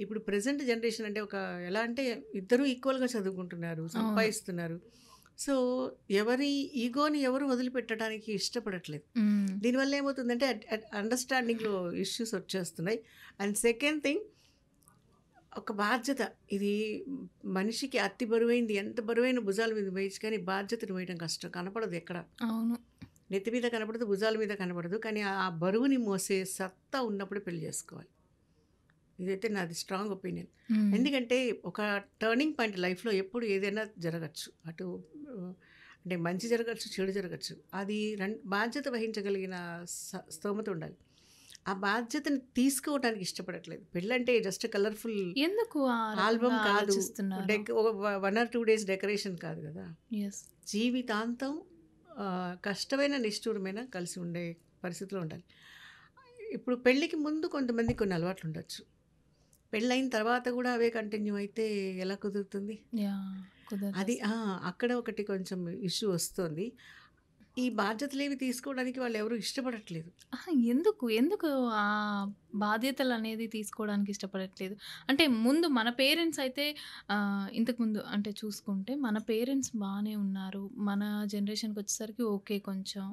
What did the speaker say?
ఇప్పుడు present generation అంటే ఎలా అంటే ఇద్దరూ ఈక్వల్‌గా చదువుకుంటున్నారు, అవును. సంపాదిస్తున్నారు. సో, ఎవరి ఈగోని ఎవరు వదిలిపెట్టడానికి ఇష్టపడట్లేదు. హ్మ్. దీనివల్ల ఏమవుతుందంటే అండర్‌స్టాండింగ్‌లో ఇష్యూస్ వచ్చేస్తున్నాయి. అండ్ సెకండ్ థింగ్, ఒక బాధ్యత. ఇది మనిషికి అతి బరువైంది. ఎంత బరువైన భుజాల మీద వేయొచ్చు కానీ బాధ్యతను మోయడం కష్టం. కనపడదు ఎక్కడ. అవును. నెత్తి మీద కనపడదు, భుజాల మీద కనపడదు. కానీ ఆ బరువుని మోసే సత్తా ఉన్నప్పుడు పెళ్లి చేసుకోవాలి. ఇదైతే నాది స్ట్రాంగ్ ఒపీనియన్. హ్మ్. ఎందుకంటే ఒక టర్నింగ్ పాయింట్ లైఫ్‌లో ఎప్పుడు ఏదైనా జరగచ్చు. అటు అంటే మంచి జరగచ్చు, చెడు జరగచ్చు. అది బాధ్యత వహించగలిగిన స్తోమత ఉండాలి. ఆ బాధ్యతని తీసుకోవడానికి ఇష్టపడట్లేదు. పెళ్ళంటే జస్ట్ కలర్‌ఫుల్ ఎందుకు ఆ ఆల్బమ్ రకంగా కాదు. ఆలోచిస్తున్నారు? ఒక 1 ఆర్ 2 డేస్ డెకరేషన్ కాదు గదా! యెస్. జీవితాంతం కష్టమైన, నిష్ఠురమైన కలిసి ఉండే పరిస్థితిలో ఉండాలి. ఇప్పుడు పెళ్ళికి ముందు కొంతమందికి కొన్ని అలవాట్లుండొచ్చు. పెళ్ళైన తర్వాత గూడా అవే కంటిన్యూ అయితే ఎలా కుదురుతుంది? యాహ్! అది కుదరదసలు. అక్కడ ఒకటి కొంచెం ఇష్యూ వస్తోంది. ఈ బాధ్యతలేవి తీసుకోవడానికి వాళ్ళెవరు ఇష్టపడట్లేదు. అహా! ఎందుకు ఆ బాధ్యతలనేది తీసుకోవడానికి ఇష్టపడట్లేదు? అంటే ముందు మన పేరెంట్స్ అయితే ఇంతకుముందు అంటే చూసుకుంటే మన పేరెంట్స్ బానే ఉన్నారు. మన జనరేషన్‌కొచ్చేసరికి ఓకే కొంచెం.